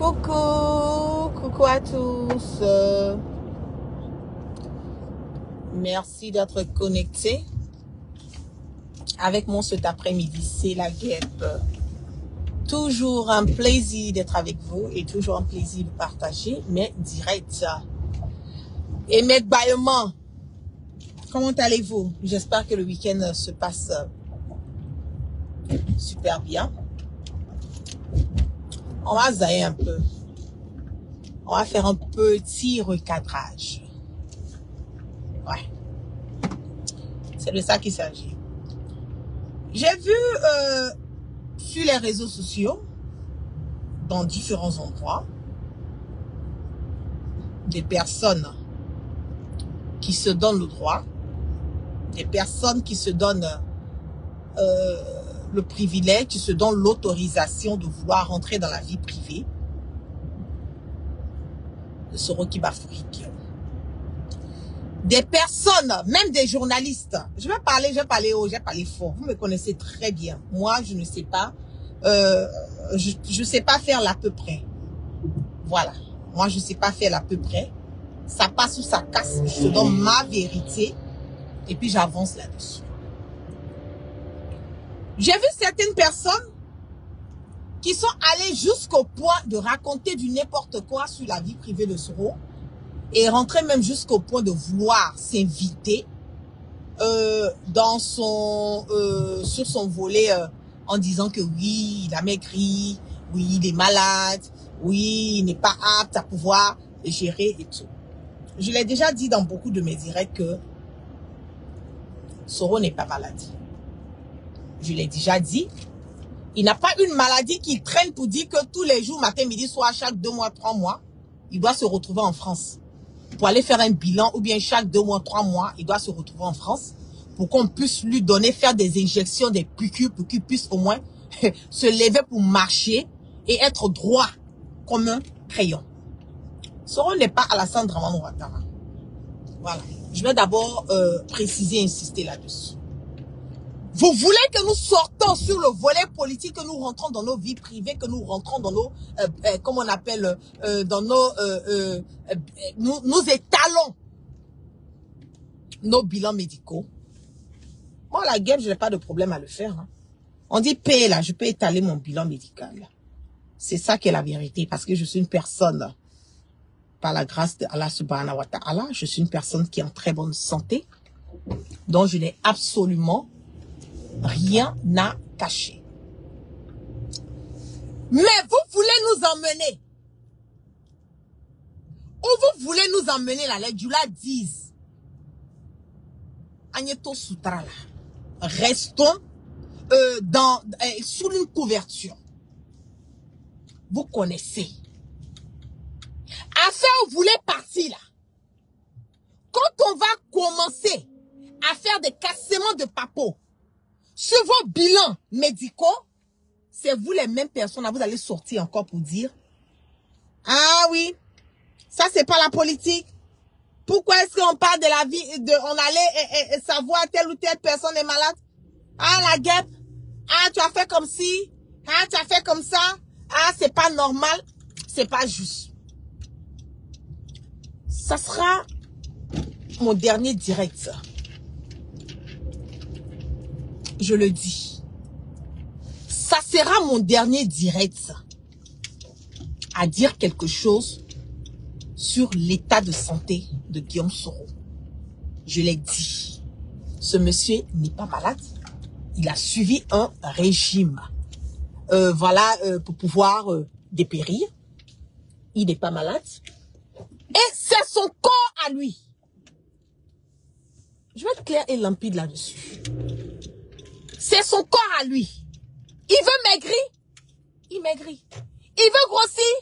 Coucou, coucou à tous. Merci d'être connectés avec moi cet après-midi. C'est la guêpe. Toujours un plaisir d'être avec vous et toujours un plaisir de partager mes directs et mes bâillements. Comment allez-vous? J'espère que le week-end se passe super bien. On va zailler un peu. On va faire un petit recadrage. Ouais. C'est de ça qu'il s'agit. J'ai vu sur les réseaux sociaux, dans différents endroits, des personnes qui se donnent le droit, des personnes qui se donnent le privilège, qui se donnent l'autorisation de vouloir rentrer dans la vie privée de Soroki Bafourik. Des personnes, même des journalistes. Je vais parler haut, je vais parler fort. Vous me connaissez très bien. Moi, je ne sais pas, je sais pas faire l'à peu près. Voilà. Moi, je sais pas faire l'à peu près. Ça passe ou ça casse. Je te donne ma vérité et puis j'avance là-dessus. J'ai vu certaines personnes qui sont allées jusqu'au point de raconter du n'importe quoi sur la vie privée de Soro et rentrer même jusqu'au point de vouloir s'inviter dans son sur son volet en disant que oui, il a maigri, oui, il est malade, oui, il n'est pas apte à pouvoir gérer et tout. Je l'ai déjà dit dans beaucoup de mes directs que Soro n'est pas malade. Je l'ai déjà dit. Il n'a pas une maladie qu'il traîne pour dire que tous les jours, matin, midi, soir, chaque 2 mois, 3 mois, il doit se retrouver en France pour aller faire un bilan, ou bien chaque 2 mois, 3 mois, il doit se retrouver en France pour qu'on puisse lui donner, faire des injections, des piqûres pour qu'il puisse au moins se lever pour marcher et être droit comme un crayon. Soro n'est pas Alassane Dramane Ouattara. Voilà. Je vais d'abord préciser et insister là-dessus. Vous voulez que nous sortons sur le volet politique, que nous rentrons dans nos vies privées, que nous rentrons dans nos, comment on appelle, dans nos, nous étalons nos bilans médicaux. Moi, la guêpe, je n'ai pas de problème à le faire. Hein. On dit paye là, je peux étaler mon bilan médical. C'est ça qui est la vérité, parce que je suis une personne, par la grâce de Allah subhanahu wa ta'ala, je suis une personne qui est en très bonne santé, donc je n'ai absolument rien à cacher. Mais vous voulez nous emmener. Où vous voulez nous emmener là, les Djoula disent. Agneto Sutra là. Restons sous une couverture. Vous connaissez. Afin vous voulez partir là. Quand on va commencer à faire des cassements de papeaux sur vos bilans médicaux, c'est vous les mêmes personnes, vous allez sortir encore pour dire « Ah oui, ça c'est pas la politique. Pourquoi est-ce qu'on parle de la vie, on allait savoir telle ou telle personne est malade? Ah la guêpe, ah tu as fait comme ci, ah tu as fait comme ça, ah c'est pas normal, c'est pas juste. » Ça sera mon dernier direct. Je le dis. Ça sera mon dernier direct à dire quelque chose sur l'état de santé de Guillaume Soro. Je l'ai dit. Ce monsieur n'est pas malade. Il a suivi un régime. Pour pouvoir dépérir. Il n'est pas malade. Et c'est son corps à lui. Je vais être clair et limpide là-dessus. C'est son corps à lui. Il veut maigrir, il maigrit. Il veut grossir,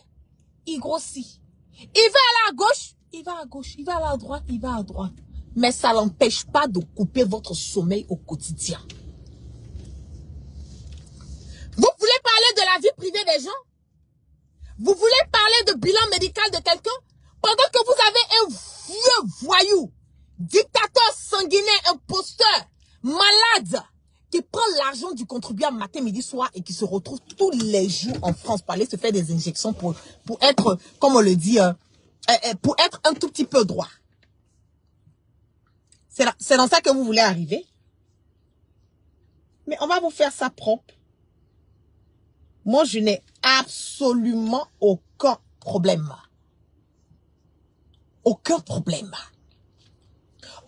il grossit. Il veut aller à gauche, il va à gauche. Il va aller à droite, il va à droite. Mais ça n'empêche pas de couper votre sommeil au quotidien. Vous voulez parler de la vie privée des gens? Vous voulez parler de bilan médical de quelqu'un? Pendant que vous avez un vieux voyou, dictateur sanguinaire, imposteur, malade, qui prend l'argent du contribuable matin, midi, soir et qui se retrouve tous les jours en France pour aller se faire des injections pour être, comme on le dit, pour être un tout petit peu droit. C'est dans ça que vous voulez arriver. Mais on va vous faire ça propre. Moi, je n'ai absolument aucun problème. Aucun problème.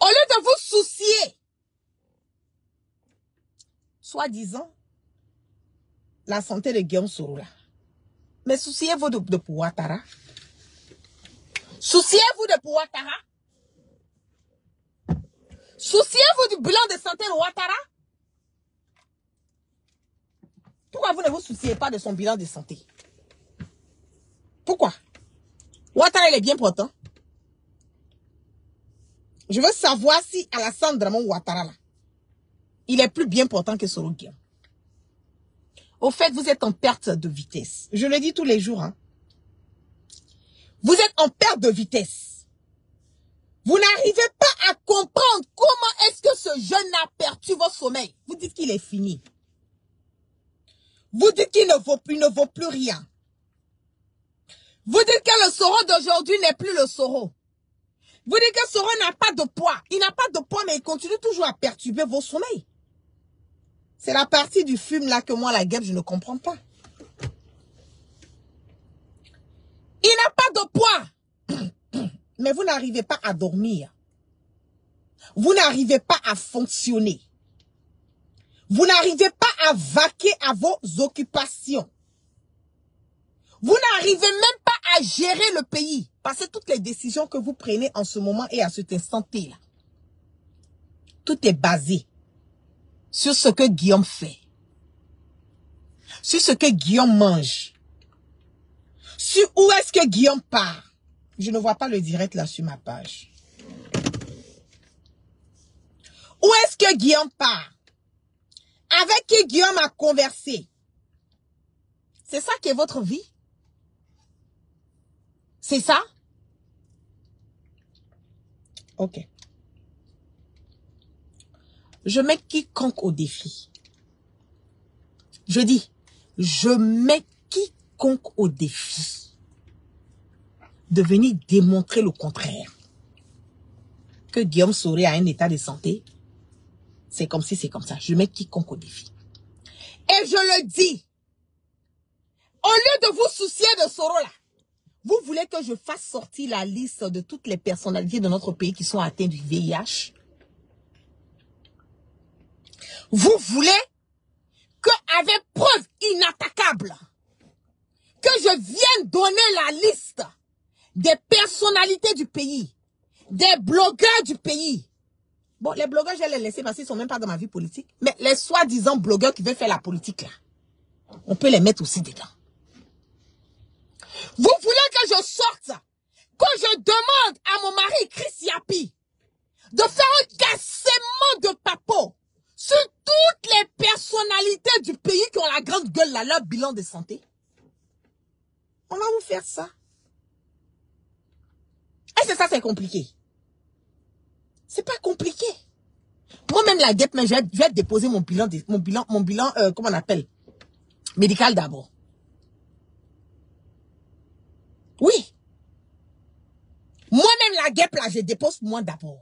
Au lieu de vous soucier, soi-disant, la santé de Guillaume Soro, mais souciez-vous de Ouattara. Souciez-vous de Ouattara. Souciez-vous du bilan de santé de Ouattara. Pourquoi vous ne vous souciez pas de son bilan de santé? Pourquoi? Ouattara, il est bien portant. Je veux savoir si Alassane Dramane Ouattara, là, il est plus bien portant que Soro Guillaume. Au fait, vous êtes en perte de vitesse. Je le dis tous les jours. Hein. Vous êtes en perte de vitesse. Vous n'arrivez pas à comprendre comment est-ce que ce jeune a perdu votre sommeil. Vous dites qu'il est fini. Vous dites qu'il ne vaut plus rien. Vous dites que le Soro d'aujourd'hui n'est plus le Soro. Vous dites que Soro n'a pas de poids. Il n'a pas de poids, mais il continue toujours à perturber vos sommeils. C'est la partie du film là que moi, la guêpe, je ne comprends pas. Il n'a pas de poids. Mais vous n'arrivez pas à dormir. Vous n'arrivez pas à fonctionner. Vous n'arrivez pas à vaquer à vos occupations. Vous n'arrivez même pas à gérer le pays. Parce que toutes les décisions que vous prenez en ce moment et à cet instant T là, tout est basé sur ce que Guillaume fait. Sur ce que Guillaume mange. Sur où est-ce que Guillaume part. Je ne vois pas le direct là sur ma page. Où est-ce que Guillaume part? Avec qui Guillaume a conversé? C'est ça qui est votre vie? C'est ça? Ok. Je mets quiconque au défi. Je dis, je mets quiconque au défi de venir démontrer le contraire. Que Guillaume Soro a un état de santé, c'est comme si c'est comme ça. Je mets quiconque au défi. Et je le dis, au lieu de vous soucier de Soro là, vous voulez que je fasse sortir la liste de toutes les personnalités de notre pays qui sont atteintes du VIH? Vous voulez que, avec preuve inattaquable, que je vienne donner la liste des personnalités du pays, des blogueurs du pays? Bon, les blogueurs, je vais les laisser parce qu'ils ne sont même pas dans ma vie politique. Mais les soi-disant blogueurs qui veulent faire la politique là, on peut les mettre aussi dedans. Vous voulez que je sorte, que je demande à mon mari Chris Yapi de faire un cassement de papo sur toutes les personnalités du pays qui ont la grande gueule là, leur bilan de santé? On va vous faire ça. Est-ce que ça c'est compliqué? C'est pas compliqué. Moi-même la guêpe, mais je vais déposer mon bilan, comment on appelle? Médical d'abord. Oui. Moi-même la guêpe là, je dépose moi d'abord.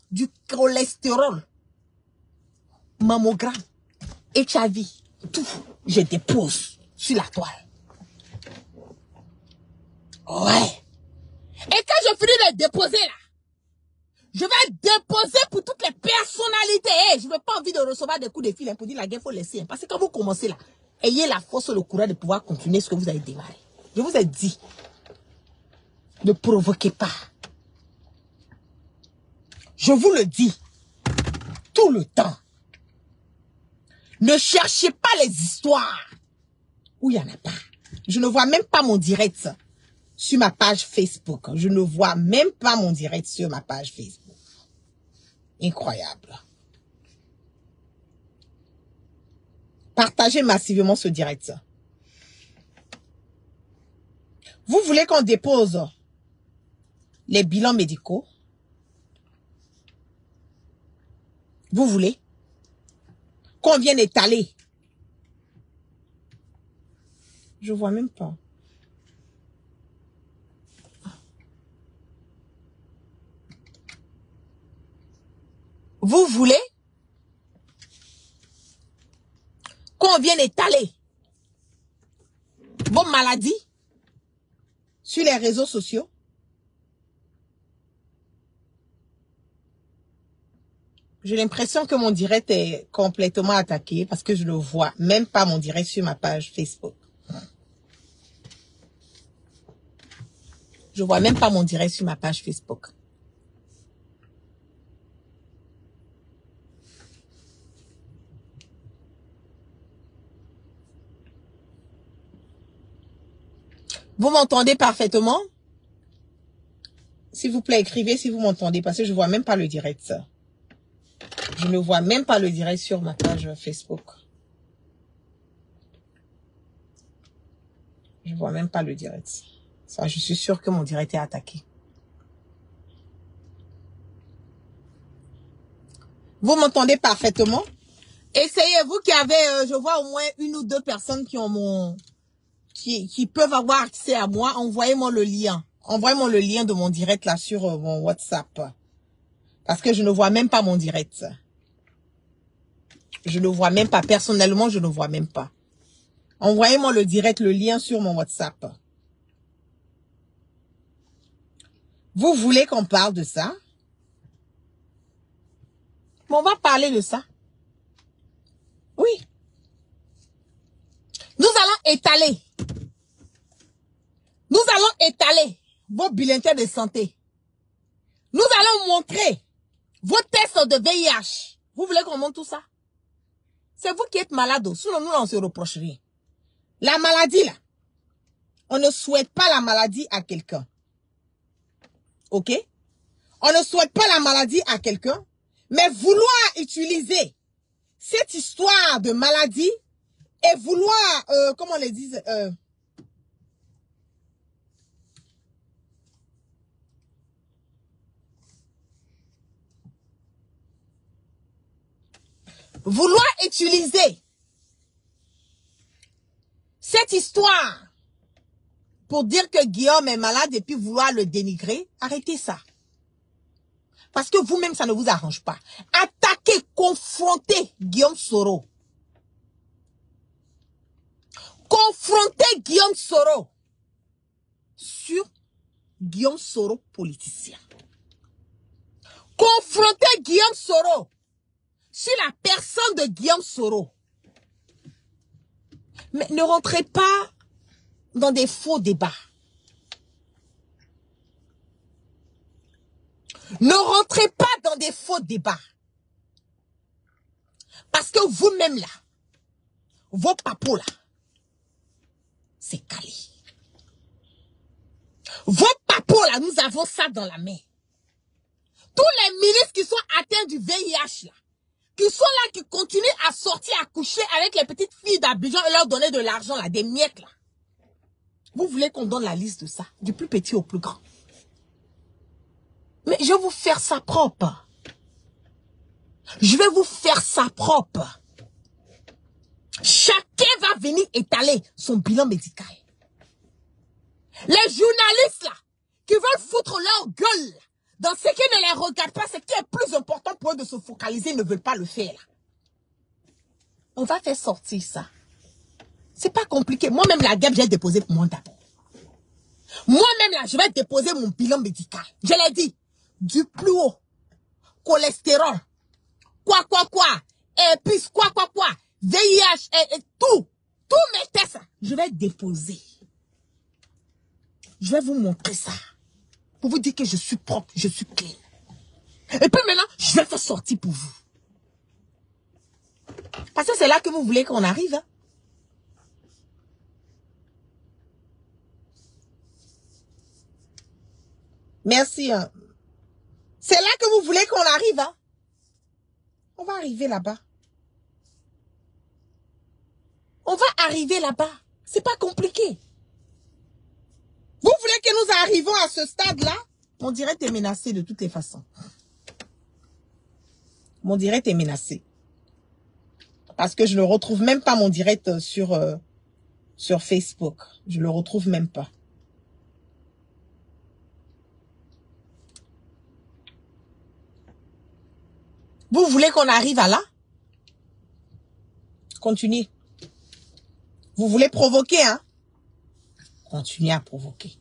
Du cholestérol, mammogramme, HIV, tout, je dépose sur la toile. Ouais. Et quand je finis de déposer là, je vais déposer pour toutes les personnalités. Hey, je n'ai pas envie de recevoir des coups de fil pour dire la guerre, il faut laisser. Parce que quand vous commencez là, ayez la force et le courage de pouvoir continuer ce que vous avez démarré. Je vous ai dit, ne provoquez pas. Je vous le dis, tout le temps. Ne cherchez pas les histoires où il n'y en a pas. Je ne vois même pas mon direct sur ma page Facebook. Je ne vois même pas mon direct sur ma page Facebook. Incroyable. Partagez massivement ce direct. Vous voulez qu'on dépose les bilans médicaux? Vous voulez? qu'on vienne étaler. Je vois même pas. Vous voulez qu'on vienne étaler vos maladies sur les réseaux sociaux? J'ai l'impression que mon direct est complètement attaqué parce que je ne vois même pas mon direct sur ma page Facebook. Je vois même pas mon direct sur ma page Facebook. Vous m'entendez parfaitement? S'il vous plaît, écrivez si vous m'entendez parce que je vois même pas le direct. Je ne vois même pas le direct sur ma page Facebook. Je vois même pas le direct. Ça, je suis sûre que mon direct est attaqué. Vous m'entendez parfaitement? Essayez, vous qui avez, je vois au moins une ou deux personnes qui ont qui peuvent avoir accès à moi, envoyez-moi le lien. Envoyez-moi le lien de mon direct là sur mon WhatsApp. Parce que je ne vois même pas mon direct. Je ne vois même pas. Personnellement, je ne vois même pas. Envoyez-moi le direct, le lien sur mon WhatsApp. Vous voulez qu'on parle de ça? Mais on va parler de ça. Oui. Nous allons étaler. Nous allons étaler vos bulletins de santé. Nous allons montrer vos tests de VIH. Vous voulez qu'on montre tout ça? C'est vous qui êtes malade. Sinon, nous, on se reproche rien. La maladie, là, on ne souhaite pas la maladie à quelqu'un. OK? On ne souhaite pas la maladie à quelqu'un, mais vouloir utiliser cette histoire de maladie et vouloir, comment on les dit, vouloir utiliser cette histoire pour dire que Guillaume est malade et puis vouloir le dénigrer, arrêtez ça. Parce que vous-même, ça ne vous arrange pas. Attaquez, confrontez Guillaume Soro. Confrontez Guillaume Soro sur Guillaume Soro politicien. Confrontez Guillaume Soro sur la personne de Guillaume Soro. Mais ne rentrez pas dans des faux débats. Ne rentrez pas dans des faux débats. Parce que vous-même là, vos papos là, c'est calé. Vos papos là, nous avons ça dans la main. Tous les ministres qui sont atteints du VIH là, qui sont là, qui continuent à sortir, à coucher avec les petites filles d'Abidjan et leur donner de l'argent là, des miettes là. Vous voulez qu'on donne la liste de ça, du plus petit au plus grand. Mais je vais vous faire ça propre. Je vais vous faire ça propre. Chacun va venir étaler son bilan médical. Les journalistes là, qui veulent foutre leur gueule dans ce qui ne les regarde pas, ce qui est plus important pour eux de se focaliser, ne veulent pas le faire là. On va faire sortir ça. C'est pas compliqué. Moi-même, la guêpe, j'ai déposé pour moi d'abord. Moi-même, là, je vais déposer mon bilan médical. Je l'ai dit. Du plus haut. Cholestérol. Quoi. Et puis, quoi. VIH, et tout. Tous mes tests, je vais déposer. Je vais vous montrer ça. Pour vous dire que je suis propre, je suis clean. Et puis maintenant, je vais faire sortir pour vous. Parce que c'est là que vous voulez qu'on arrive. Hein? Merci. Hein. C'est là que vous voulez qu'on arrive. Hein? On va arriver là-bas. On va arriver là-bas. C'est pas compliqué. Vous voulez que nous arrivions à ce stade-là? Mon direct est menacé de toutes les façons. Mon direct est menacé. Parce que je ne retrouve même pas mon direct sur Facebook. Je le retrouve même pas. Vous voulez qu'on arrive à là? Continuez. Vous voulez provoquer, hein? Continuez à provoquer.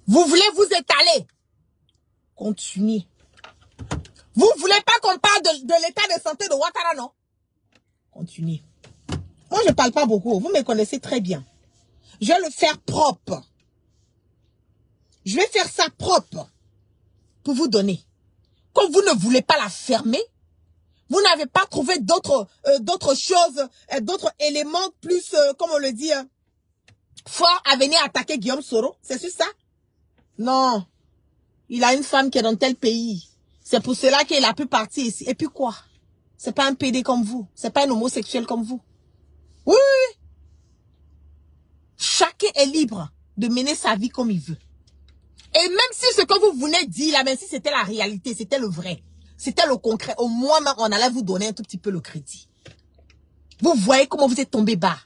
Vous voulez vous étaler? Continuez. Vous voulez pas qu'on parle de l'état de santé de Ouattara, non? Continuez. Moi, je parle pas beaucoup. Vous me connaissez très bien. Je vais le faire propre. Je vais faire ça propre pour vous donner. Comme vous ne voulez pas la fermer, vous n'avez pas trouvé d'autres choses, d'autres éléments plus, comme on le dit, forts à venir attaquer Guillaume Soro. C'est sur ça? Non. Il a une femme qui est dans tel pays. C'est pour cela qu'il a pu partir ici. Et puis quoi? C'est pas un PD comme vous. C'est pas un homosexuel comme vous. Oui, oui, oui. Chacun est libre de mener sa vie comme il veut. Et même si ce que vous venez dire là, même si c'était la réalité, c'était le vrai, c'était le concret, au moins on allait vous donner un tout petit peu le crédit. Vous voyez comment vous êtes tombé bas.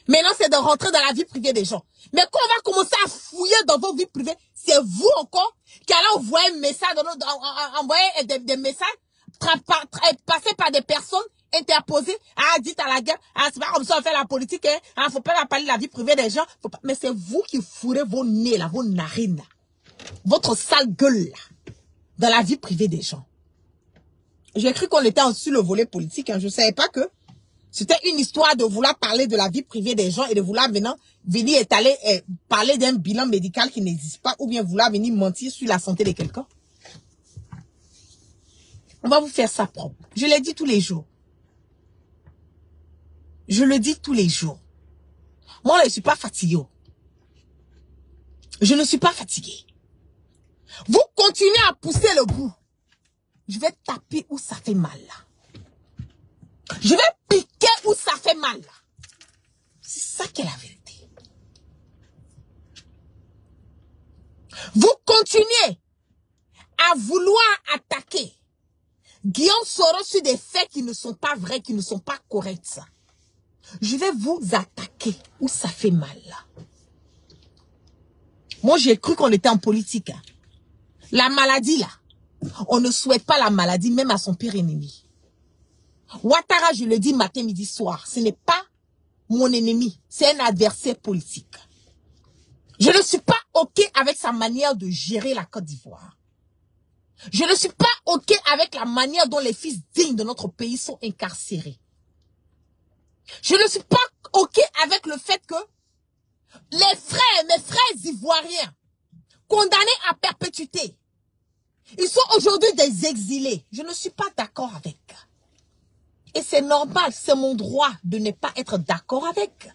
Maintenant, c'est de rentrer dans la vie privée des gens. Mais quand on va commencer à fouiller dans vos vies privées, c'est vous encore qui allez envoyer un message, envoyer des messages, passer par des personnes interposées. Ah, dites à la guerre, ah, c'est pas comme ça on fait la politique, hein. Ah, faut pas parler de la vie privée des gens. Faut pas... Mais c'est vous qui fourrez vos nez là, vos narines là. Votre sale gueule là, dans la vie privée des gens. J'ai cru qu'on était sur le volet politique, hein. Je savais pas que c'était une histoire de vouloir parler de la vie privée des gens et de vouloir venir étaler, parler d'un bilan médical qui n'existe pas ou bien vouloir venir mentir sur la santé de quelqu'un. On va vous faire ça propre. Je l'ai dit tous les jours. Je le dis tous les jours. Moi, je ne suis pas fatiguée. Je ne suis pas fatiguée. Vous continuez à pousser le bout. Je vais taper où ça fait mal là. Je vais piquer où ça fait mal. C'est ça qui est la vérité. Vous continuez à vouloir attaquer Guillaume Soro sur des faits qui ne sont pas vrais, qui ne sont pas corrects. Je vais vous attaquer où ça fait mal. Moi, j'ai cru qu'on était en politique. La maladie là, on ne souhaite pas la maladie même à son pire ennemi. Ouattara, je le dis matin, midi, soir, ce n'est pas mon ennemi, c'est un adversaire politique. Je ne suis pas OK avec sa manière de gérer la Côte d'Ivoire. Je ne suis pas OK avec la manière dont les fils dignes de notre pays sont incarcérés. Je ne suis pas OK avec le fait que mes frères ivoiriens, condamnés à perpétuité, ils sont aujourd'hui des exilés. Je ne suis pas d'accord avec. Et c'est normal, c'est mon droit de ne pas être d'accord avec.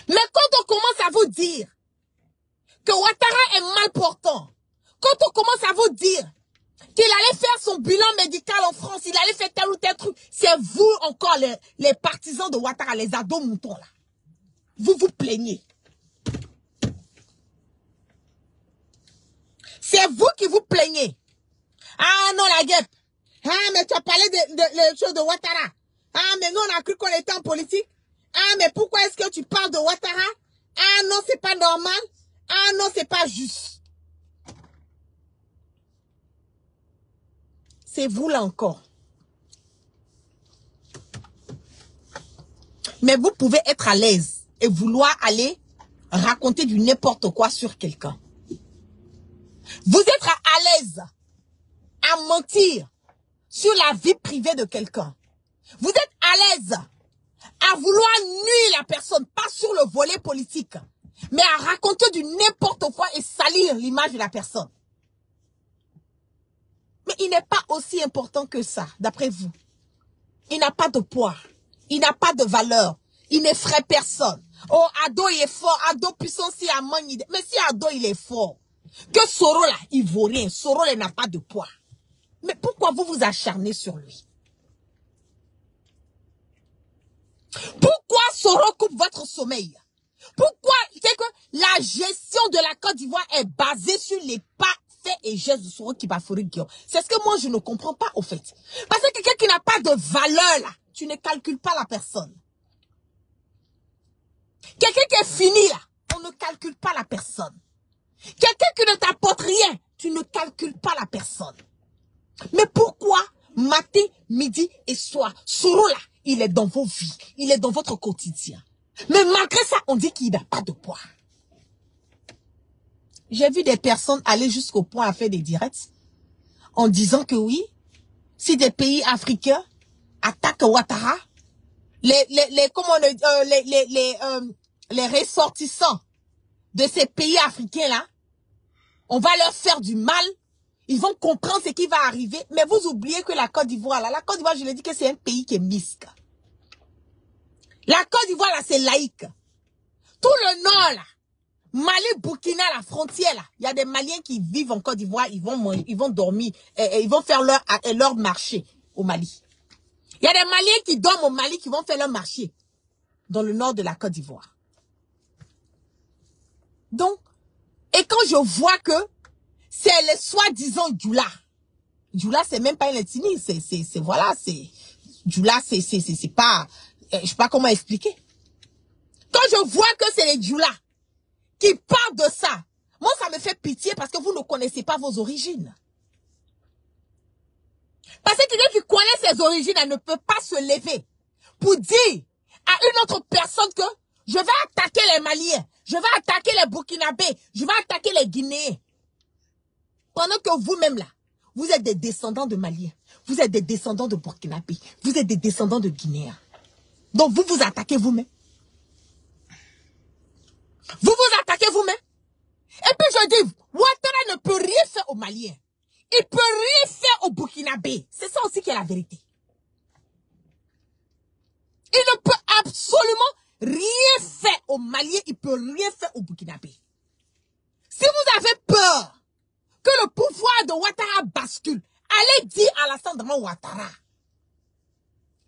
Mais quand on commence à vous dire que Ouattara est mal portant, quand on commence à vous dire qu'il allait faire son bilan médical en France, il allait faire tel ou tel truc, c'est vous encore les partisans de Ouattara, les ados moutons là. Vous vous plaignez. C'est vous qui vous plaignez. Ah non, la guêpe. Ah, mais tu as parlé de choses de Ouattara. Ah, mais nous, on a cru qu'on était en politique. Ah, mais pourquoi est-ce que tu parles de Ouattara? Ah, non, c'est pas normal. Ah, non, c'est pas juste. C'est vous là encore. Mais vous pouvez être à l'aise et vouloir aller raconter du n'importe quoi sur quelqu'un. Vous êtes à l'aise à mentir sur la vie privée de quelqu'un. Vous êtes à l'aise à vouloir nuire la personne, pas sur le volet politique, mais à raconter du n'importe quoi et salir l'image de la personne. Mais il n'est pas aussi important que ça, d'après vous. Il n'a pas de poids, il n'a pas de valeur, il n'effraie personne. Oh, Ado il est fort, Ado puissant si à Mani. Mais si Ado il est fort, que Soro là, il vaut rien, Soro il n'a pas de poids. Mais pourquoi vous vous acharnez sur lui? Pourquoi Soro coupe votre sommeil? Pourquoi c'est que la gestion de la Côte d'Ivoire est basée sur les pas faits et gestes de Soro Kibafori Guillaume. C'est ce que moi, je ne comprends pas, au fait. Parce que quelqu'un qui n'a pas de valeur, là, tu ne calcules pas la personne. Quelqu'un qui est fini, là, on ne calcule pas la personne. Quelqu'un qui ne t'apporte rien, tu ne calcules pas la personne. Mais pourquoi matin, midi et soir, Soro, là, il est dans vos vies, il est dans votre quotidien. Mais malgré ça, on dit qu'il n'a pas de poids. J'ai vu des personnes aller jusqu'au point à faire des directs en disant que oui, si des pays africains attaquent Ouattara, les ressortissants de ces pays africains-là, on va leur faire du mal, ils vont comprendre ce qui va arriver. Mais vous oubliez que la Côte d'Ivoire, là, la Côte d'Ivoire, je l'ai dit que c'est un pays qui est misque. La Côte d'Ivoire, là, c'est laïque. Tout le nord, là, Mali, Burkina, la frontière, là, il y a des Maliens qui vivent en Côte d'Ivoire, ils vont dormir, ils vont faire leur marché au Mali. Il y a des Maliens qui dorment au Mali, qui vont faire leur marché dans le nord de la Côte d'Ivoire. Donc, et quand je vois que c'est les soi-disant Djoula, Djoula, c'est même pas une ethnie, voilà, Djoula, c'est pas, je sais pas comment expliquer. Quand je vois que c'est les Djoula qui parlent de ça, moi, ça me fait pitié parce que vous ne connaissez pas vos origines. Parce que quelqu'un qui connaît ses origines, elle ne peut pas se lever pour dire à une autre personne que je vais attaquer les Maliens, je vais attaquer les Burkinabés, je vais attaquer les Guinéens. Pendant que vous-même là, vous êtes des descendants de Maliens, vous êtes des descendants de Burkinabés, vous êtes des descendants de Guinéens. Donc vous vous attaquez vous-même. Vous vous attaquez vous-même. Et puis je dis, Ouattara ne peut rien faire aux Maliens. Il peut rien faire aux Burkinabés. C'est ça aussi qui est la vérité. Il ne peut absolument rien faire aux Maliens. Il peut rien faire aux Burkinabés. Si vous avez peur que le pouvoir de Ouattara bascule, allez dire à Alassane Dramane Ouattara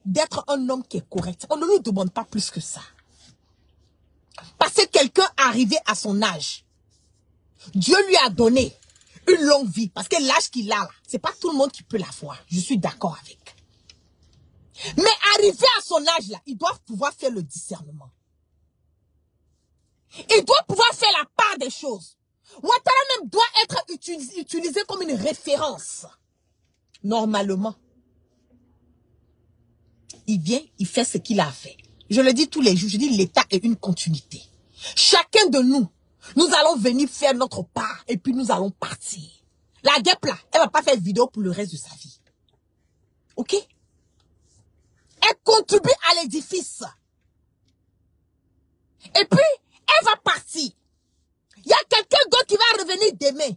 d'être un homme qui est correct. On ne lui demande pas plus que ça. Parce que quelqu'un arrivé à son âge, Dieu lui a donné une longue vie. Parce que l'âge qu'il a, c'est pas tout le monde qui peut l'avoir. Je suis d'accord avec. Mais arrivé à son âge là, il doit pouvoir faire le discernement. Il doit pouvoir faire la part des choses. Ouattara même doit être utilisé comme une référence. Normalement. Il vient, il fait ce qu'il a fait. Je le dis tous les jours, je dis l'État est une continuité. Chacun de nous, nous allons venir faire notre part et puis nous allons partir. La guêpe là, elle va pas faire vidéo pour le reste de sa vie. Ok? Elle contribue à l'édifice. Et puis, elle va partir. Il y a quelqu'un d'autre qui va revenir demain.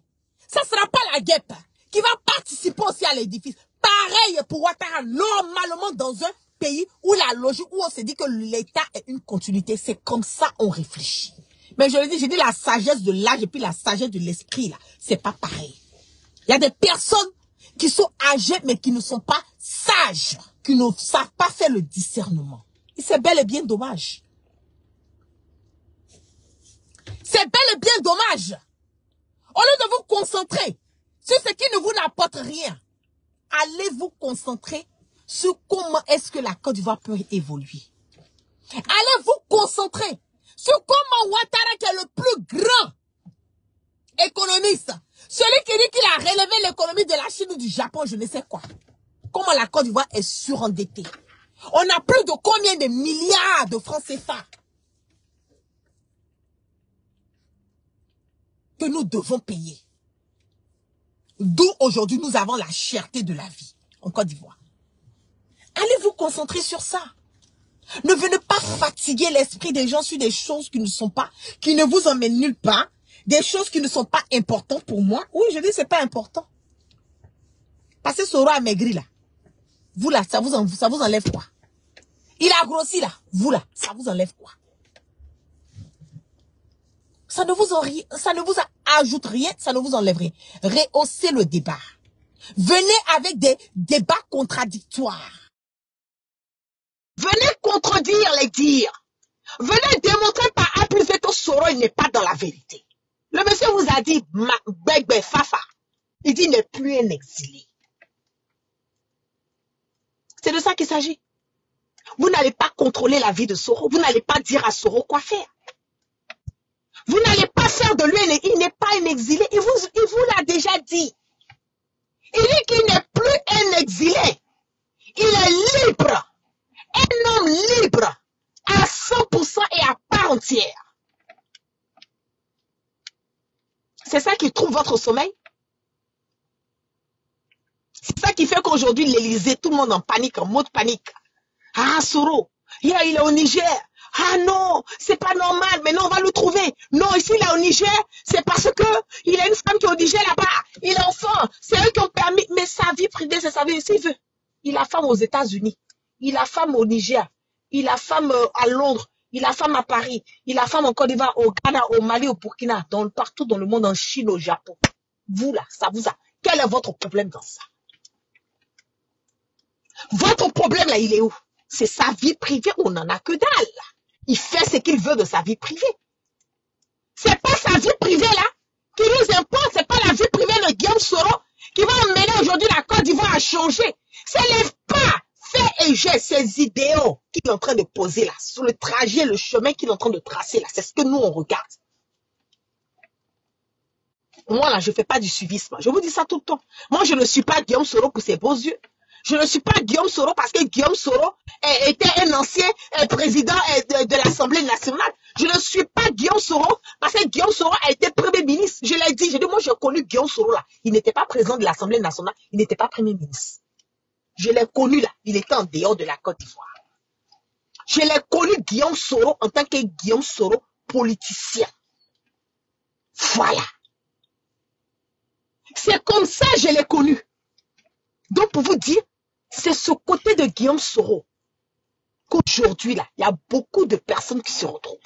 Ça ne sera pas la guêpe qui va participer aussi à l'édifice. Pareil pour Ouattara, normalement dans un pays où la logique, où on se dit que l'État est une continuité, c'est comme ça on réfléchit. Mais je le dis, j'ai dit la sagesse de l'âge et puis la sagesse de l'esprit, là, c'est pas pareil. Il y a des personnes qui sont âgées mais qui ne sont pas sages, qui ne savent pas faire le discernement. Et c'est bel et bien dommage. C'est bel et bien dommage. Au lieu de vous concentrer sur ce qui ne vous apporte rien, allez vous concentrer sur comment est-ce que la Côte d'Ivoire peut évoluer. Allez vous concentrer sur comment Ouattara, qui est le plus grand économiste, celui qui dit qu'il a relevé l'économie de la Chine ou du Japon, je ne sais quoi. Comment la Côte d'Ivoire est surendettée. On a plus de combien de milliards de francs CFA que nous devons payer. D'où aujourd'hui nous avons la cherté de la vie en Côte d'Ivoire. Allez vous concentrer sur ça. Ne venez pas fatiguer l'esprit des gens sur des choses qui ne sont pas, qui ne vous emmènent nulle part, des choses qui ne sont pas importantes pour moi. Oui, je dis c'est pas important. Parce que Soro a maigri là. Vous là, ça vous enlève quoi? Il a grossi là. Vous là, ça vous enlève quoi? Ça ne vous ajoute rien, ça ne vous enlève rien. Rehaussez le débat. Venez avec des débats contradictoires. Venez contredire les dires. Venez démontrer par A plus B que Soro n'est pas dans la vérité. Le monsieur vous a dit, Begbe Fafa. Il dit il n'est plus un exilé. C'est de ça qu'il s'agit. Vous n'allez pas contrôler la vie de Soro. Vous n'allez pas dire à Soro quoi faire. Vous n'allez pas faire de lui, il n'est pas un exilé. Il vous l'a déjà dit. Il dit qu'il n'est plus un exilé. Il est libre. Un homme libre. À 100% et à part entière. C'est ça qui trouve votre sommeil. C'est ça qui fait qu'aujourd'hui, l'Élysée, tout le monde en panique, en mode panique. Ah, Soro, il est au Niger. Ah non, c'est pas normal, mais non, on va le trouver. Non, ici, il est au Niger, c'est parce que il a une femme qui est au Niger là-bas. Il est enfant, c'est eux qui ont permis. Mais sa vie privée, c'est sa vie. S'il veut. Il a femme aux États-Unis. Il a femme au Niger. Il a femme à Londres. Il a femme à Paris. Il a femme en Côte d'Ivoire, au Ghana, au Mali, au Burkina, partout dans le monde, en Chine, au Japon. Vous là, ça vous a. Quel est votre problème dans ça? Votre problème là, il est où? C'est sa vie privée, on n'en a que dalle. Il fait ce qu'il veut de sa vie privée. C'est pas sa vie privée là qui nous importe, c'est pas la vie privée de Guillaume Soro qui va emmener aujourd'hui la Côte d'Ivoire à changer. C'est les pas, faits et gestes, ces idéaux qu'il est en train de poser là, sur le trajet, le chemin qu'il est en train de tracer là. C'est ce que nous on regarde. Moi là, je fais pas du suivisme. Je vous dis ça tout le temps. Moi, je ne suis pas Guillaume Soro pour ses beaux yeux. Je ne suis pas Guillaume Soro parce que Guillaume Soro était un ancien président de l'Assemblée nationale. Je ne suis pas Guillaume Soro parce que Guillaume Soro a été Premier ministre. Je l'ai dit, moi j'ai connu Guillaume Soro là. Il n'était pas président de l'Assemblée nationale, il n'était pas Premier ministre. Je l'ai connu là, il était en dehors de la Côte d'Ivoire. Je l'ai connu Guillaume Soro en tant que Guillaume Soro politicien. Voilà. C'est comme ça que je l'ai connu. Donc pour vous dire, c'est ce côté de Guillaume Soro qu'aujourd'hui, là, il y a beaucoup de personnes qui se retrouvent.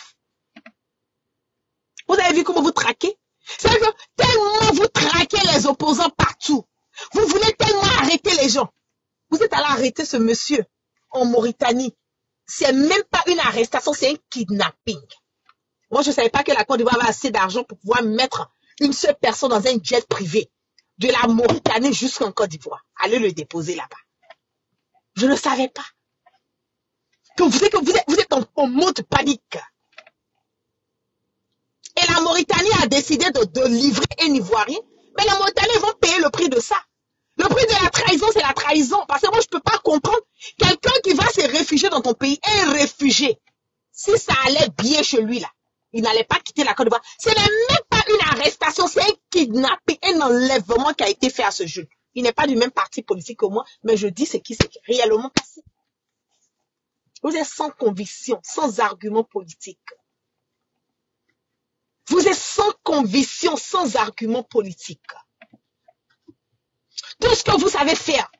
Vous avez vu comment vous traquez? C'est-à-dire que tellement vous traquez les opposants partout. Vous voulez tellement arrêter les gens. Vous êtes allé arrêter ce monsieur en Mauritanie. C'est même pas une arrestation, c'est un kidnapping. Moi, je ne savais pas que la Côte d'Ivoire avait assez d'argent pour pouvoir mettre une seule personne dans un jet privé de la Mauritanie jusqu'en Côte d'Ivoire. Allez le déposer là-bas. Je ne savais pas. Que vous êtes en mode panique. Et la Mauritanie a décidé de livrer un Ivoirien. Mais la Mauritanie vont payer le prix de ça. Le prix de la trahison, c'est la trahison. Parce que moi, je ne peux pas comprendre quelqu'un qui va se réfugier dans ton pays, un réfugié. Si ça allait bien chez lui, là, il n'allait pas quitter la Côte d'Ivoire. Ce n'est même pas une arrestation, c'est un kidnapping, un enlèvement qui a été fait à ce jeune. Il n'est pas du même parti politique que moi, mais je dis ce qui s'est réellement passé. Vous êtes sans conviction, sans argument politique. Vous êtes sans conviction, sans argument politique. Tout ce que vous savez faire,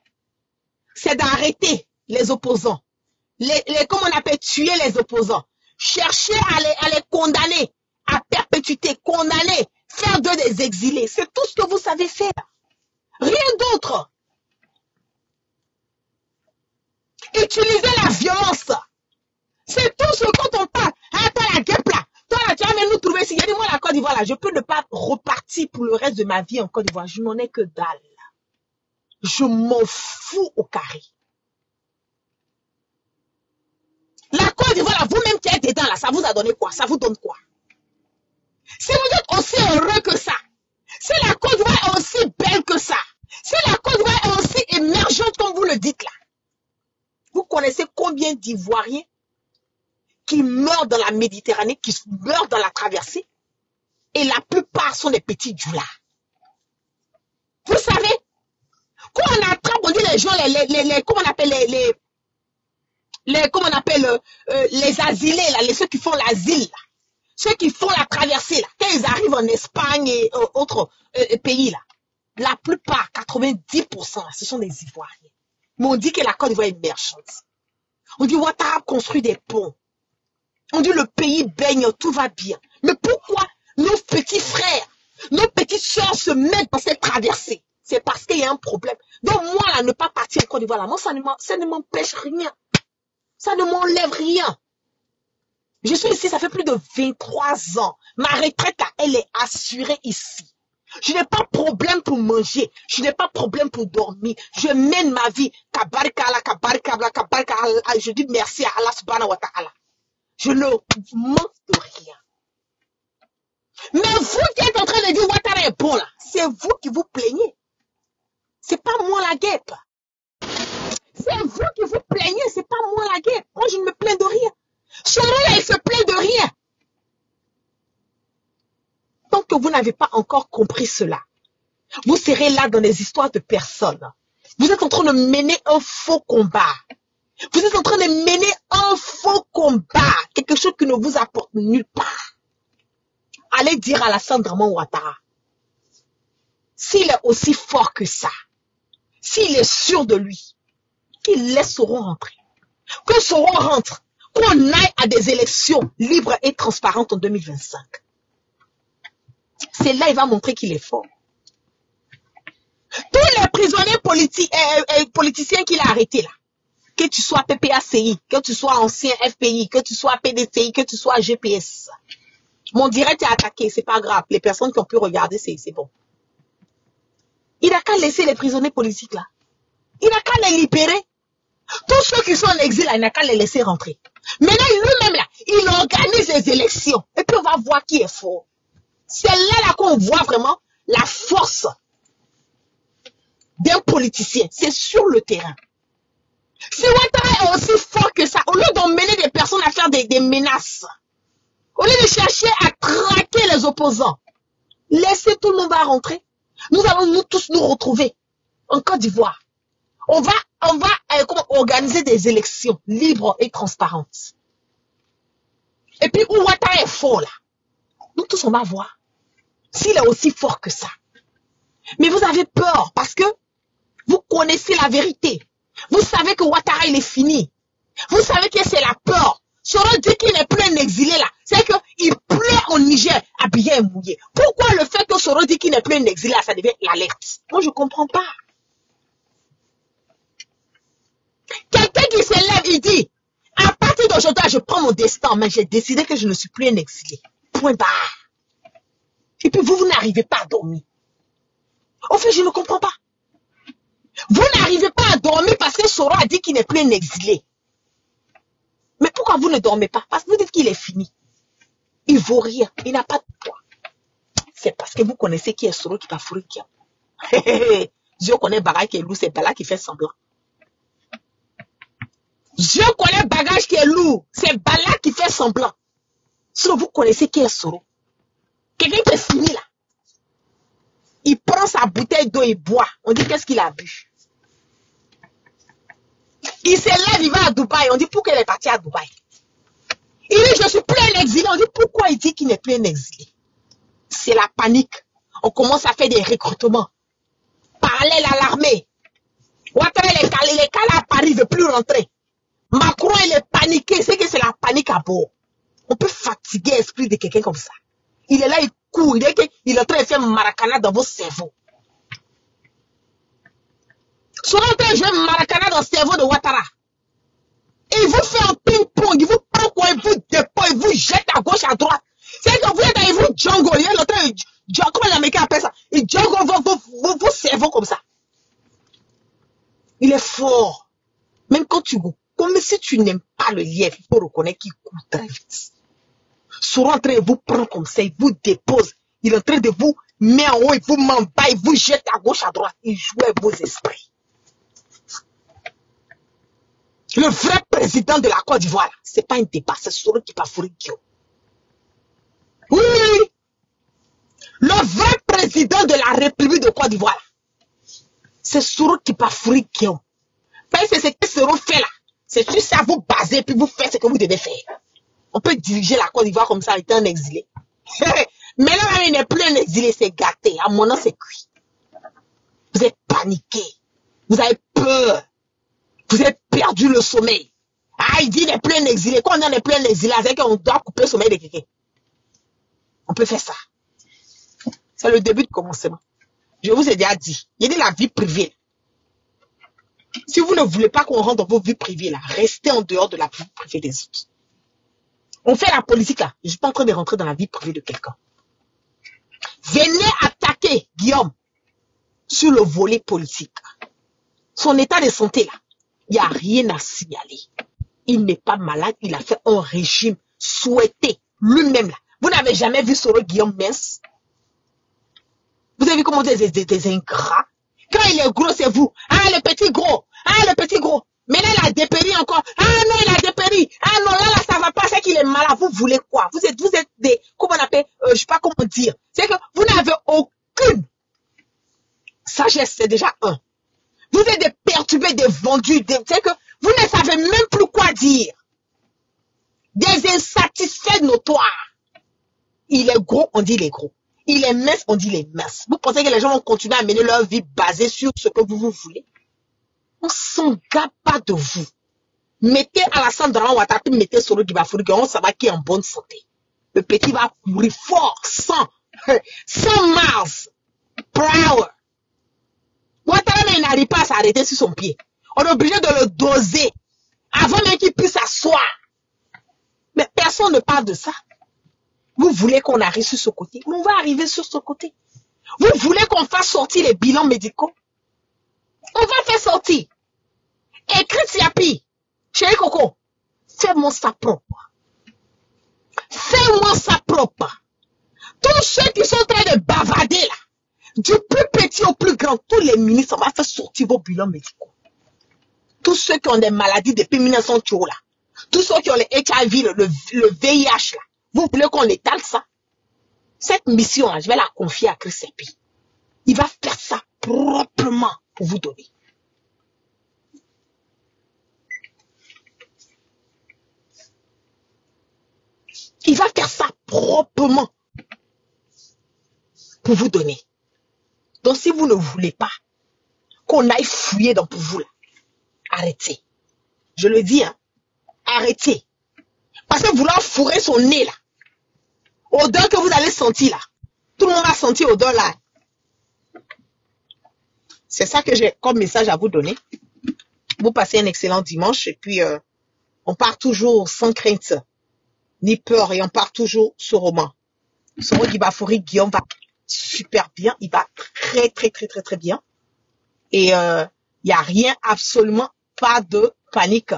c'est d'arrêter les opposants. Comme on appelle, tuer les opposants. Chercher à les condamner à perpétuité, condamner, faire d'eux des exilés. C'est tout ce que vous savez faire. Rien d'autre. Utiliser la violence. C'est tout ce quand on parle. Ah, toi la guêpe là. Toi là, tu vas même nous trouver ici. Dis-moi la Côte d'Ivoire là. Je peux ne pas repartir pour le reste de ma vie en Côte d'Ivoire. Je n'en ai que dalle. Je m'en fous au carré. La Côte d'Ivoire, là, vous-même qui êtes dedans là, ça vous a donné quoi? Ça vous donne quoi? Si vous êtes aussi heureux que ça, si la Côte d'Ivoire est aussi belle que ça, si la Côte d'Ivoire est aussi émergente comme vous le dites là, vous connaissez combien d'Ivoiriens qui meurent dans la Méditerranée, qui meurent dans la traversée, et la plupart sont des petits djoulas. Vous savez, quand on attrape, on dit les gens, comment on appelle les asilés, là, ceux qui font l'asile, là, ceux qui font la traversée, là, quand ils arrivent en Espagne et autres pays, là, la plupart, 90%, là, ce sont des Ivoiriens. Mais on dit que la Côte d'Ivoire est émergente. On dit Ouattara construit des ponts. On dit le pays baigne, tout va bien. Mais pourquoi nos petits frères, nos petites soeurs se mettent dans cette traversée? C'est parce qu'il y a un problème. Donc moi, là, ne pas partir en Côte d'Ivoire, là, moi, ça ne m'empêche rien. Ça ne m'enlève rien. Je suis ici, ça fait plus de 23 ans. Ma retraite, là, elle est assurée ici. Je n'ai pas de problème pour manger. Je n'ai pas de problème pour dormir. Je mène ma vie. Kabarikala, kabarikala, kabarikala. Je dis merci à Allah subhanahu wa ta'ala. Je ne manque de rien. Mais vous qui êtes en train de dire Ouattara est bon là, c'est vous qui vous plaignez. C'est pas moi la guêpe. C'est vous qui vous plaignez, c'est pas moi la guêpe. Moi je ne me plains de rien. Soro là, il se plaint de rien. Tant que vous n'avez pas encore compris cela, vous serez là dans des histoires de personnes. Vous êtes en train de mener un faux combat. Vous êtes en train de mener un faux combat. Quelque chose qui ne vous apporte nulle part. Allez dire à Alassane Draman Ouattara, s'il est aussi fort que ça, s'il est sûr de lui, qu'il laisse Soro rentrer. Que Soro rentre, qu'on aille à des élections libres et transparentes en 2025. C'est là il va montrer qu'il est fort. Tous les prisonniers politiciens qu'il a arrêtés là, que tu sois PPACI, que tu sois ancien FPI, que tu sois PDCI, que tu sois GPS. Mon direct est attaqué, c'est pas grave. Les personnes qui ont pu regarder, c'est bon. Il n'a qu'à laisser les prisonniers politiques là. Il n'a qu'à les libérer. Tous ceux qui sont en exil là, il n'a qu'à les laisser rentrer. Maintenant, lui-même là, il organise les élections. Et puis on va voir qui est fort. C'est là qu'on voit vraiment la force d'un politicien. C'est sur le terrain. Si Ouattara est aussi fort que ça, au lieu d'emmener des personnes à faire des menaces, au lieu de chercher à traquer les opposants, laissez tout le monde à rentrer. Nous allons nous tous nous retrouver en Côte d'Ivoire. On va organiser des élections libres et transparentes. Et puis, où Ouattara est fort là, nous tous on va voir s'il est aussi fort que ça. Mais vous avez peur parce que vous connaissez la vérité. Vous savez que Ouattara il est fini. Vous savez que c'est la peur. Soro dit qu'il n'est plus un exilé là. C'est qu'il pleut au Niger, habillé et mouillé. Pourquoi le fait que Soro dit qu'il n'est plus un exilé là, ça devient l'alerte? Moi, je ne comprends pas. Quelqu'un qui se lève, il dit, à partir d'aujourd'hui, je prends mon destin, mais j'ai décidé que je ne suis plus un exilé. Point barre. Et puis vous n'arrivez pas à dormir. Au fait, je ne comprends pas. Vous n'arrivez pas à dormir parce que Soro a dit qu'il n'est plus un exilé. Mais pourquoi vous ne dormez pas? Parce que vous dites qu'il est fini. Il vaut rien. Il n'a pas de poids. C'est parce que vous connaissez qui est Soro qui va fourrer qui. Je connais Bagage qui est lourd, c'est Bala qui fait semblant. Je connais Bagage qui est lourd, c'est Bala qui fait semblant. Sinon, vous connaissez qui est Soro. Quelqu'un qui est fini là. Il prend sa bouteille d'eau et boit. On dit qu'est-ce qu'il a bu. Il se lève, il va à Dubaï. On dit pourquoi il est parti à Dubaï. Il dit je suis plus un exilé. On dit pourquoi il dit qu'il n'est plus un exilé. C'est la panique. On commence à faire des recrutements. Parallèle à l'armée. Ouattara il est calé à Paris, il ne veut plus rentrer. Macron il est paniqué. C'est que c'est la panique à bord. On peut fatiguer l'esprit de quelqu'un comme ça. Il est là, il court. Il est en train de faire maracana dans vos cerveaux. Soit en train de jouer maracana dans le cerveau de Ouattara. Et il vous fait un ping-pong. Il vous prend quoi, il vous dépose, il vous jette à gauche, à droite. C'est que vous êtes dans vous jungle. Il est en train de jungle. Comment les Américains appellent ça? Il jungle vos cerveaux comme ça. Il est fort. Même quand tu goûtes. Comme si tu n'aimes pas le lièvre, il faut reconnaître qu'il court très vite. Soro en train de vous prendre comme ça, il vous dépose. Il est en train de vous mettre en haut, il vous met en bas, il vous jette à gauche, à droite. Il joue avec vos esprits. Le vrai président de la Côte d'Ivoire, c'est pas un débat, c'est Soro qui va fourrer Guillaume. Oui, oui, oui. Le vrai président de la République de Côte d'Ivoire, c'est Soro qui va fourrer Guillaume. Parce que c'est ce que Soro fait là. C'est sur ça vous basez, puis vous faites ce que vous devez faire. On peut diriger la Côte d'Ivoire comme ça, étant un exilé. Mais là, il n'est plus un exilé, c'est gâté. À mon nom, c'est cuit. Vous êtes paniqué. Vous avez peur. Vous avez perdu le sommeil. Ah, il dit qu'il n'est plus un exilé. Quand on n'est plus un exilé, c'est qu'on doit couper le sommeil de quelqu'un. On peut faire ça. C'est le début de commencement. Je vous ai déjà dit. Il y a de la vie privée. Si vous ne voulez pas qu'on rentre dans vos vies privées, là, restez en dehors de la vie privée des autres. On fait la politique là. Je ne suis pas en train de rentrer dans la vie privée de quelqu'un. Venez attaquer attaqué Guillaume sur le volet politique. Son état de santé, là, il n'y a rien à signaler. Il n'est pas malade, il a fait un régime souhaité lui-même. Vous n'avez jamais vu Soro Guillaume mince? Vous avez vu comment des ingrats? Quand il est gros, c'est vous. Ah, le petit gros. Ah, le petit gros. Mais là, il a dépéri encore. Ah non, il a dépéri. Ah non, là, ça va pas. C'est qu'il est malade. Vous voulez quoi? Vous êtes des, comment on appelle, je sais pas comment dire. C'est que vous n'avez aucune sagesse, c'est déjà un. Vous êtes des perturbés, des vendus, c'est que vous ne savez même plus quoi dire. Des insatisfaits notoires. Il est gros, on dit il est gros. Il est mince, on dit il est mince. Vous pensez que les gens vont continuer à mener leur vie basée sur ce que vous voulez? On s'en garde pas de vous. Mettez Alassane Dramane Ouattara, mettez Soro Guibafouri, on saura qui est en bonne santé. Le petit va courir fort, sans Mars, power. Ouattara, il n'arrive pas à s'arrêter sur son pied. On est obligé de le doser avant même qu'il puisse s'asseoir. Mais personne ne parle de ça. Vous voulez qu'on arrive sur ce côté? On va arriver sur ce côté. Vous voulez qu'on fasse sortir les bilans médicaux? On va faire sortir. Écrit Siapi, chéri Coco, fais-moi ça propre. Fais-moi ça propre. Tous ceux qui sont en train de bavader là, du plus petit au plus grand, tous les ministres, on va faire sortir vos bilans médicaux. Tous ceux qui ont des maladies depuis 1900 là, tous ceux qui ont les HIV, le VIH là, vous voulez qu'on étale ça? Cette mission là, je vais la confier à Chris Sepi. Il va faire ça proprement pour vous donner. Il va faire ça proprement pour vous donner. Donc, si vous ne voulez pas qu'on aille fouiller dans pour vous, là, arrêtez. Je le dis, hein, arrêtez. Parce que vouloir fourrer son nez, là, odeur que vous allez sentir, là, tout le monde va sentir odeur, là. C'est ça que j'ai comme message à vous donner. Vous passez un excellent dimanche et puis on part toujours sans crainte ni peur et on part toujours sur roman. Soro Guibafouri, Guillaume va super bien, il va très bien. Et il n'y a rien, absolument pas de panique.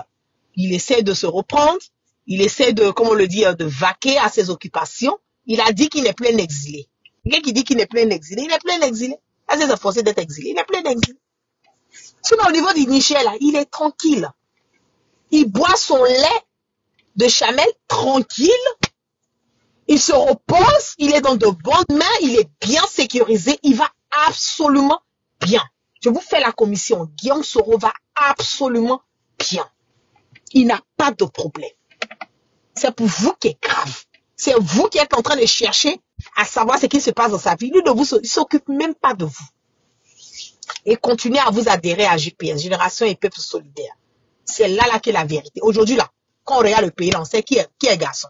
Il essaie de se reprendre, il essaie de, comme on le dit, de vaquer à ses occupations. Il a dit qu'il n'est plus un exilé. Quelqu'un qui dit qu'il n'est plus un exilé, il n'est plus un exilé. Il s'est forcé d'être exilé, il n'est plus un exilé. Sinon, au niveau du Niger, là, il est tranquille. Il boit son lait de chamel tranquille. Il se repose, il est dans de bonnes mains, il est bien sécurisé, il va absolument bien. Je vous fais la commission. Guillaume Soro va absolument bien. Il n'a pas de problème. C'est pour vous qui est grave. C'est vous qui êtes en train de chercher à savoir ce qui se passe dans sa vie. Lui, il ne s'occupe même pas de vous. Et continuez à vous adhérer à GPS, Génération et Peuple Solidaire. C'est là qu'est la vérité. Aujourd'hui, là, quand on regarde le pays, là, on sait qui est garçon.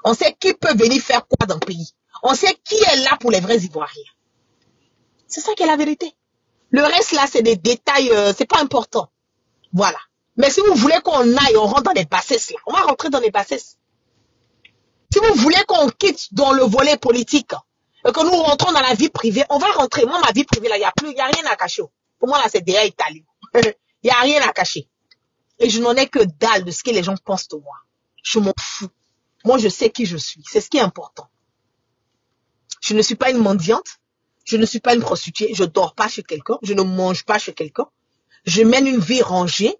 On sait qui peut venir faire quoi dans le pays. On sait qui est là pour les vrais Ivoiriens. C'est ça qui est la vérité. Le reste, là, c'est des détails, c'est pas important. Voilà. Mais si vous voulez qu'on aille, on rentre dans les bassesses, là. On va rentrer dans les bassesses. Si vous voulez qu'on quitte dans le volet politique, et que nous rentrons dans la vie privée, on va rentrer. Moi, ma vie privée, là, il n'y a rien à cacher. Pour moi, là, c'est déjà Italie. Il n'y a rien à cacher. Et je n'en ai que dalle de ce que les gens pensent de moi. Je m'en fous. Moi, je sais qui je suis. C'est ce qui est important. Je ne suis pas une mendiante. Je ne suis pas une prostituée. Je ne dors pas chez quelqu'un. Je ne mange pas chez quelqu'un. Je mène une vie rangée.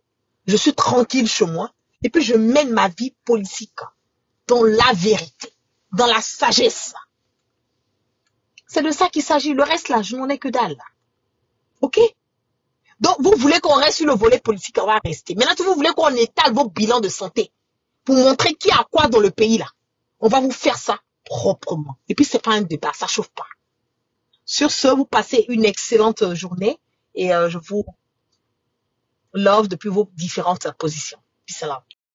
Je suis tranquille chez moi. Et puis, je mène ma vie politique dans la vérité, dans la sagesse. C'est de ça qu'il s'agit. Le reste, là, je n'en ai que dalle. OK? Donc, vous voulez qu'on reste sur le volet politique, on va rester. Maintenant, si vous voulez qu'on étale vos bilans de santé pour montrer qui a quoi dans le pays, là, on va vous faire ça proprement. Et puis, c'est pas un débat, ça chauffe pas. Sur ce, vous passez une excellente journée et je vous love depuis vos différentes positions. Peace out.